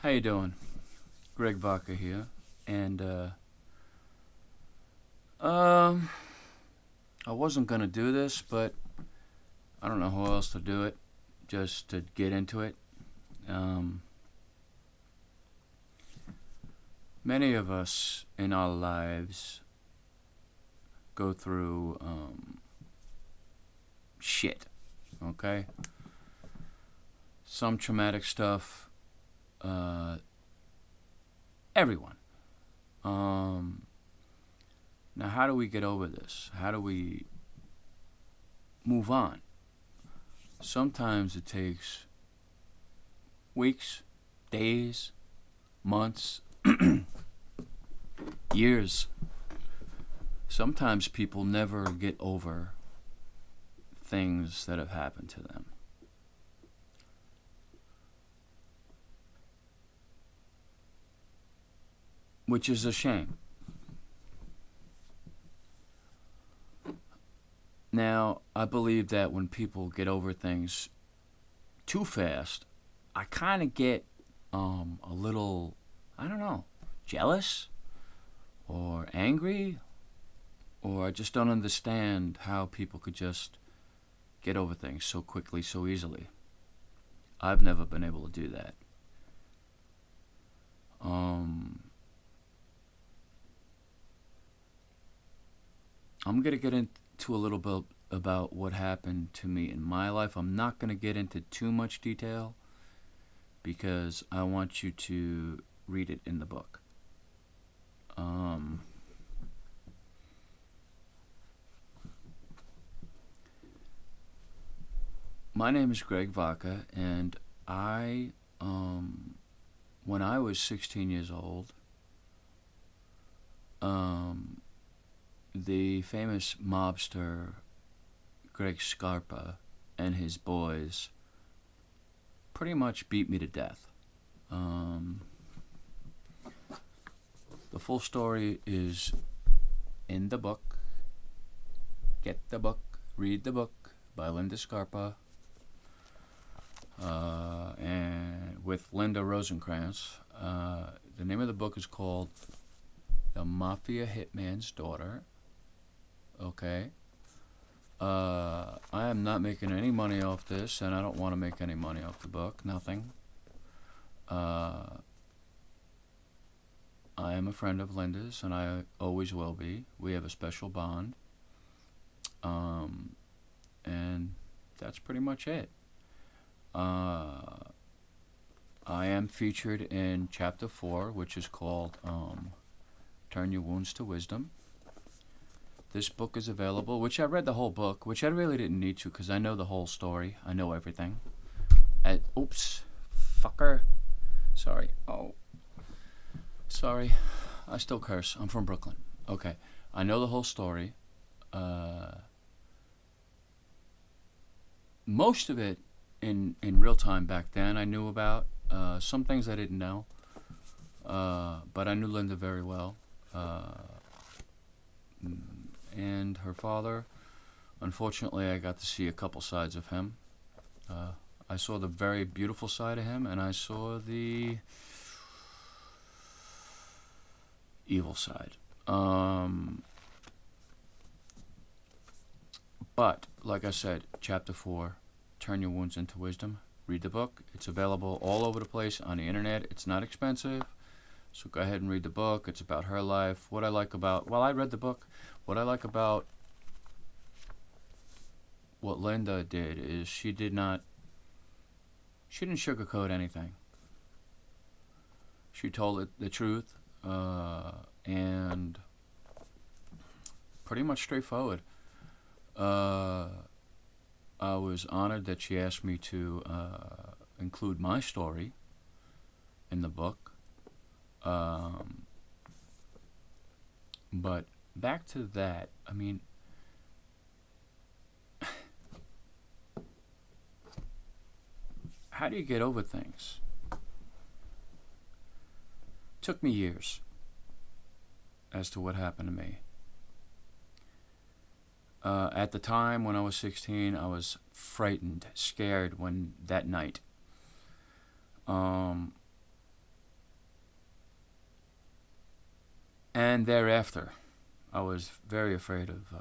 How you doing? Greg Vaca here, and um, I wasn't gonna do this, but I don't know how else to do it. Just to get into it. Um, Many of us in our lives go through shit. Okay, some traumatic stuff. Uh, Everyone. Um, Now, how do we get over this? How do we move on? Sometimes it takes weeks, days, months, years. Sometimes people never get over things that have happened to them. Which is a shame. Now, I believe that when people get over things too fast, I kind of get a little, I don't know, jealous or angry, or I just don't understand how people could just get over things so quickly, so easily. I've never been able to do that. I'm going to get into a little bit about what happened to me in my life. I'm not going to get into too much detail because I want you to read it in the book. My name is Greg Vaca, and when I was 16 years old, the famous mobster Greg Scarpa and his boys pretty much beat me to death. The full story is in the book. Get the book, read the book by Linda Scarpa, and with Linda Rosenkrantz. The name of the book is called The Mafia Hitman's Daughter. Okay. I am not making any money off this, and I don't want to make any money off the book. Nothing. I am a friend of Linda's, and I always will be. We have a special bond. And that's pretty much it. I am featured in Chapter 4, which is called Turn Your Wounds to Wisdom. This book is available, which I read the whole book, which I really didn't need to because I know the whole story. I know everything. Oops. Fucker. Sorry. Oh. Sorry. I still curse. I'm from Brooklyn. Okay. I know the whole story. Most of it in real time back then I knew about. Some things I didn't know. But I knew Linda very well. And her father, unfortunately, I got to see a couple sides of him. I saw the very beautiful side of him, and I saw the evil side. But, like I said, Chapter 4, Turn Your Wounds into Wisdom. Read the book. It's available all over the place on the internet. It's not expensive. So go ahead and read the book. It's about her life. What I like about... Well, I read the book. What I like about what Linda did is she didn't sugarcoat anything. She told it the truth, and pretty much straightforward. I was honored that she asked me to include my story in the book. But back to that, I mean, how do you get over things? Took me years as to what happened to me. At the time when I was 16, I was frightened, scared that night. And thereafter, I was very afraid of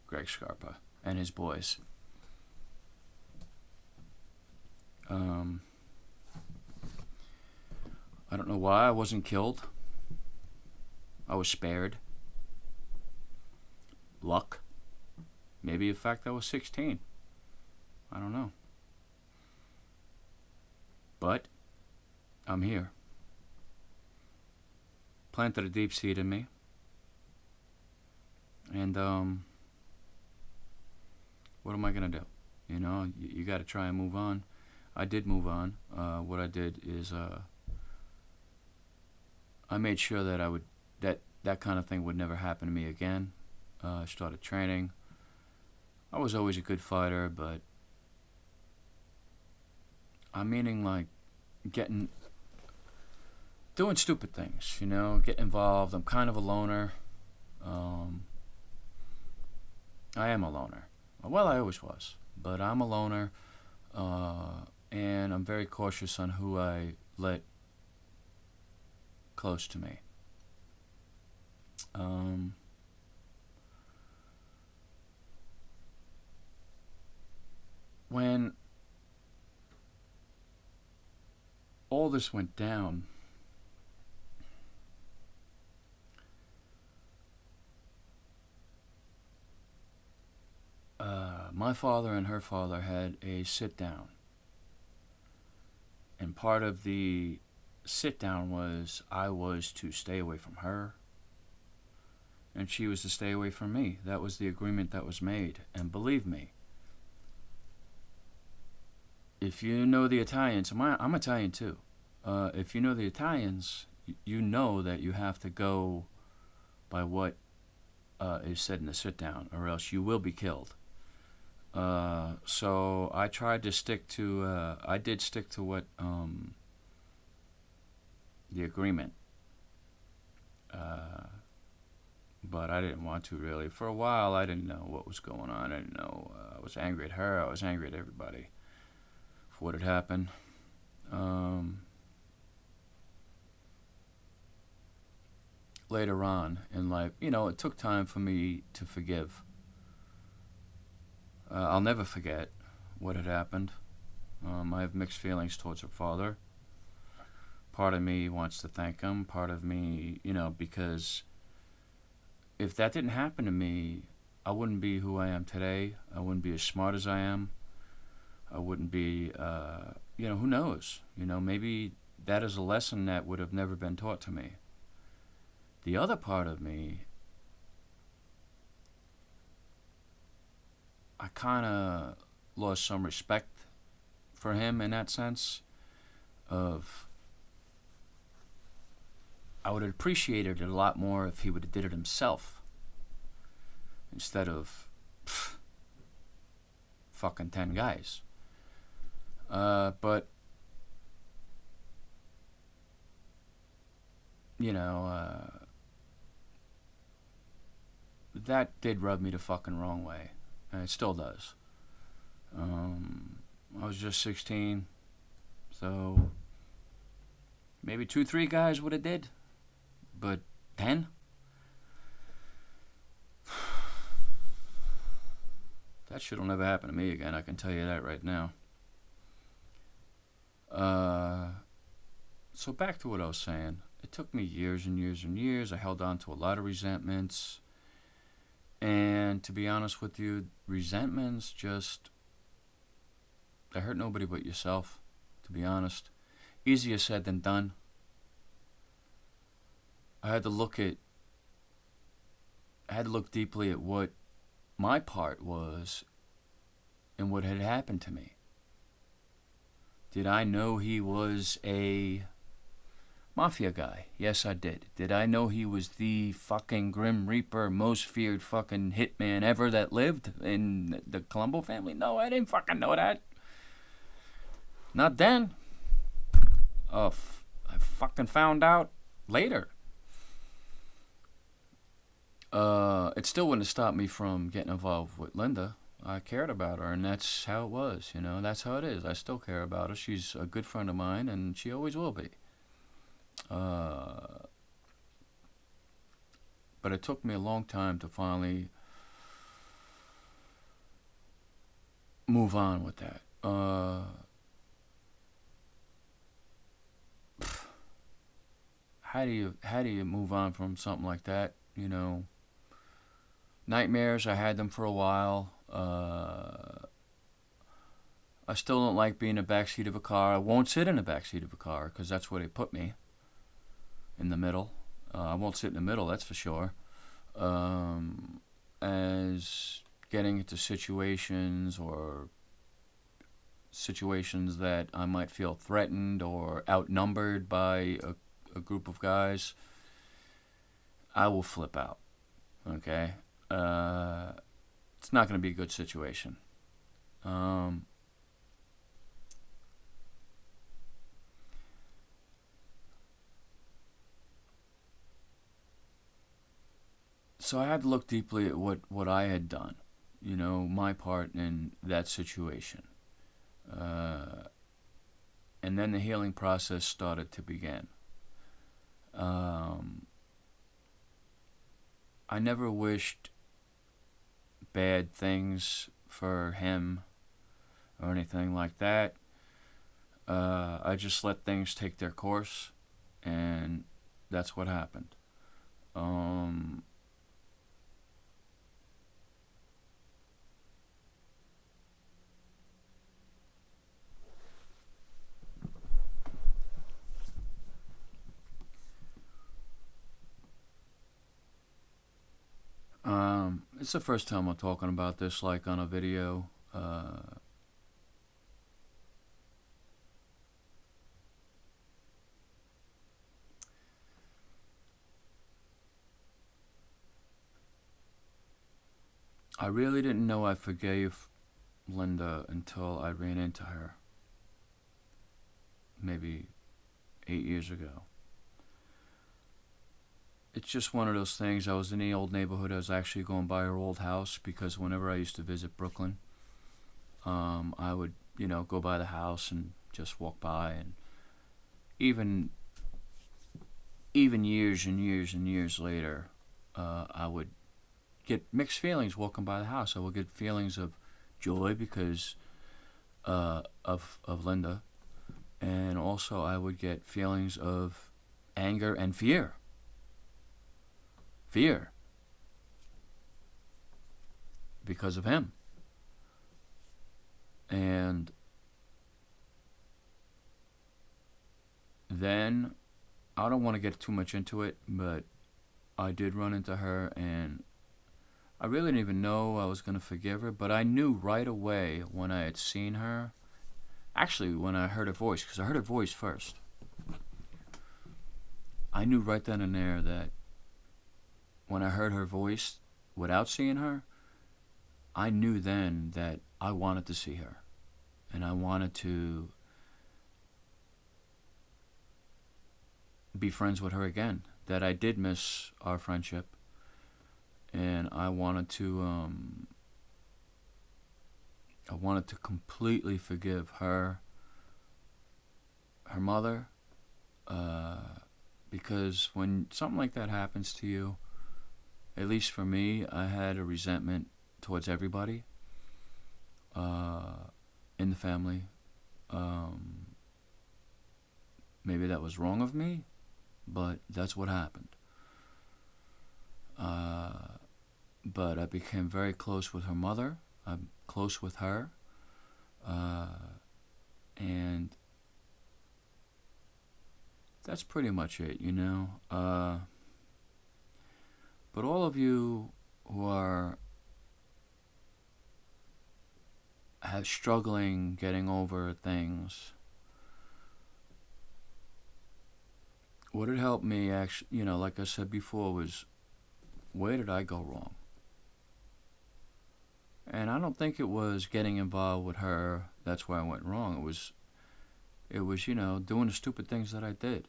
Greg Scarpa and his boys. I don't know why I wasn't killed. I was spared. Luck. Maybe the fact I was 16. I don't know. But I'm here. Planted a deep seed in me. And what am I going to do? You know, you got to try and move on. I did move on. What I did is I made sure that that kind of thing would never happen to me again. I started training. I was always a good fighter, but I'm meaning like doing stupid things, you know, get involved. I'm kind of a loner. I am a loner. Well, I always was, but I'm a loner, and I'm very cautious on who I let close to me. When all this went down, my father and her father had a sit down, and part of the sit down was I was to stay away from her and she was to stay away from me. That was the agreement that was made. And believe me, if you know the Italians, I'm Italian too. If you know the Italians, you know that you have to go by what is said in the sit down, or else you will be killed. So I tried to stick to, I did stick to what, the agreement. But I didn't want to really. For a while, I didn't know what was going on. I didn't know. I was angry at her. I was angry at everybody for what had happened. Later on in life, you know, it took time for me to forgive. I'll never forget what had happened. I have mixed feelings towards her father. Part of me wants to thank him. Part of me, you know, because if that didn't happen to me, I wouldn't be who I am today. I wouldn't be as smart as I am. I wouldn't be, you know, who knows? You know, maybe that is a lesson that would have never been taught to me. The other part of me, I kind of lost some respect for him in that sense of I would have appreciated it a lot more if he would have did it himself instead of fucking 10 guys. But you know, that did rub me the fucking wrong way. And it still does. I was just 16, so maybe 2-3 guys would have did, but 10? That shit'll never happen to me again, I can tell you that right now. So back to what I was saying. It took me years and years and years. I held on to a lot of resentments. And to be honest with you, resentments just, they hurt nobody but yourself, to be honest. Easier said than done. I had to look deeply at what my part was in what had happened to me. Did I know he was a mafia guy? Yes, I did. Did I know he was the fucking Grim Reaper, most feared fucking hitman ever that lived in the Colombo family? No, I didn't fucking know that. Not then. I fucking found out later. It still wouldn't have stopped me from getting involved with Linda. I cared about her, and that's how it was, you know. That's how it is. I still care about her. She's a good friend of mine, and she always will be. But it took me a long time to finally move on with that. How do you move on from something like that? Nightmares. I had them for a while. I still don't like being in the backseat of a car. I won't sit in the backseat of a car because that's where they put me, in the middle. I won't sit in the middle, that's for sure. As getting into situations that I might feel threatened or outnumbered by a group of guys, I will flip out. Okay? It's not going to be a good situation. So I had to look deeply at what I had done, my part in that situation. And then the healing process started to begin. I never wished bad things for him or anything like that. I just let things take their course, and that's what happened. It's the first time I'm talking about this, like, on a video. I really didn't know I forgave Linda until I ran into her, maybe 8 years ago. It's just one of those things. I was in the old neighborhood. I was actually going by her old house because whenever I used to visit Brooklyn, I would, go by the house and just walk by. And even years and years and years later, I would get mixed feelings walking by the house. I would get feelings of joy because of Linda, and also I would get feelings of anger and fear. Fear because of him. And then, I don't want to get too much into it, but I did run into her, and I really didn't even know I was going to forgive her, but I knew right away when I had seen her, actually when I heard her voice, because I heard her voice first. I knew right then and there that when I heard her voice without seeing her, I knew then that I wanted to see her. And I wanted to be friends with her again. That I did miss our friendship. And I wanted to completely forgive her mother, because when something like that happens to you, at least for me, I had a resentment towards everybody in the family. Maybe that was wrong of me, but that's what happened. But I became very close with her mother. I'm close with her. And that's pretty much it, But all of you who are struggling getting over things, what had helped me actually, like I said before, was where did I go wrong? And I don't think it was getting involved with her. That's where I went wrong. It was doing the stupid things that I did.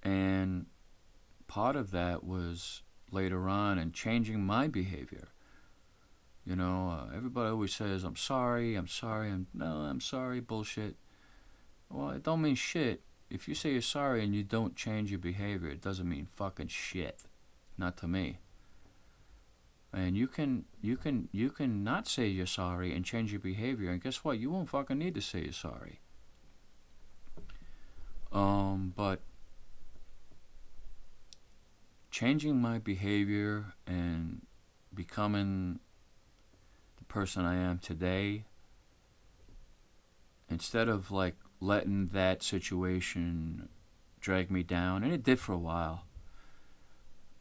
And part of that was later on in changing my behavior. Everybody always says, I'm sorry, I'm sorry, I'm sorry, bullshit. Well, it don't mean shit. If you say you're sorry and you don't change your behavior, it doesn't mean fucking shit. Not to me. And you can not say you're sorry and change your behavior, and guess what? You won't fucking need to say you're sorry. But changing my behavior and becoming the person I am today, instead of like letting that situation drag me down, and it did for a while,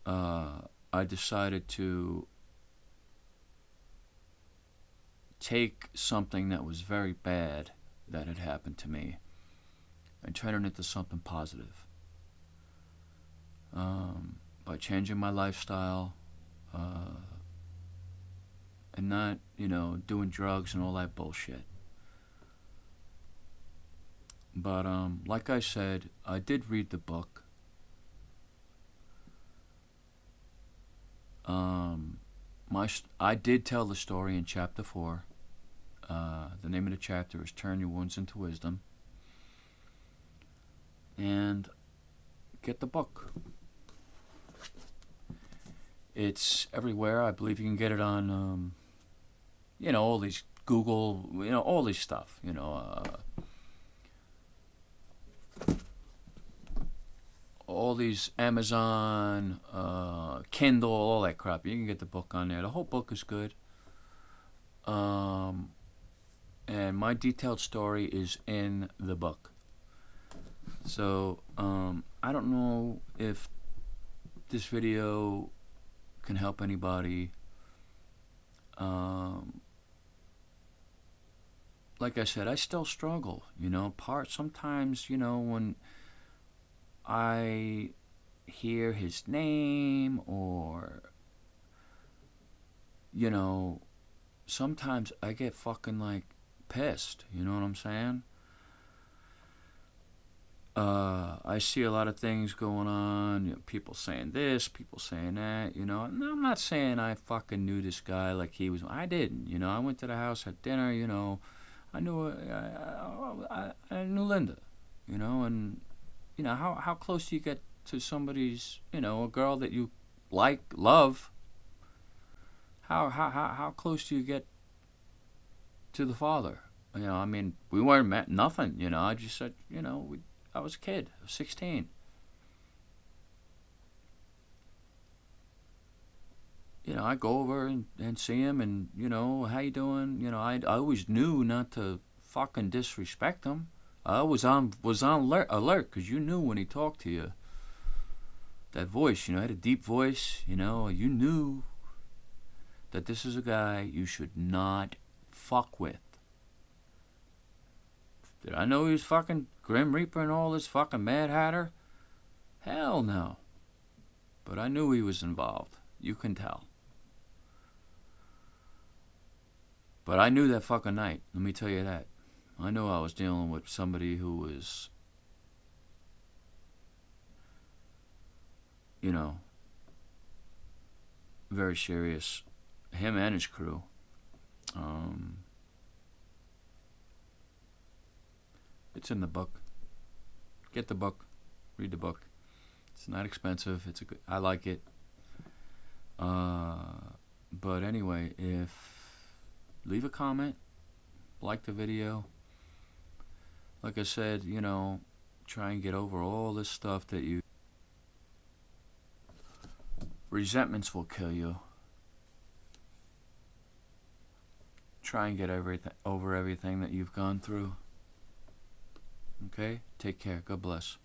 I decided to take something that was very bad that had happened to me and turn it into something positive. By changing my lifestyle, and not, doing drugs and all that bullshit. But like I said, I did read the book. I did tell the story in chapter 4. The name of the chapter is Turn Your Wounds into Wisdom. And get the book. It's everywhere. I believe you can get it on, all these Google, all this stuff, all these Amazon, Kindle, all that crap. You can get the book on there. The whole book is good. And my detailed story is in the book. So, I don't know if this video can help anybody. Like I said, I still struggle, sometimes, when I hear his name, or, sometimes I get fucking, like, pissed, you know what I'm saying? I see a lot of things going on, people saying this, people saying that, and I'm not saying I fucking knew this guy like he was. I didn't, I went to the house at dinner, I knew I knew Linda, and how close do you get to somebody's, a girl that you like, love? How close do you get to the father? I mean, we weren't met, nothing, I just said, I was a kid, I was 16. I go over and see him, and, how you doing? I always knew not to fucking disrespect him. I was on alert, because you knew when he talked to you. That voice, had a deep voice, you knew that this is a guy you should not fuck with. Did I know he was fucking Grim Reaper and all this fucking Mad Hatter? Hell no. But I knew he was involved. You can tell. But I knew that fucking night. Let me tell you that. I knew I was dealing with somebody who was, very serious. Him and his crew. It's in the book. Get the book. Read the book. It's not expensive. I like it. But anyway, leave a comment, like the video. Like I said, try and get over all this stuff that resentments will kill you. Try and get over everything that you've gone through. Okay? Take care. God bless.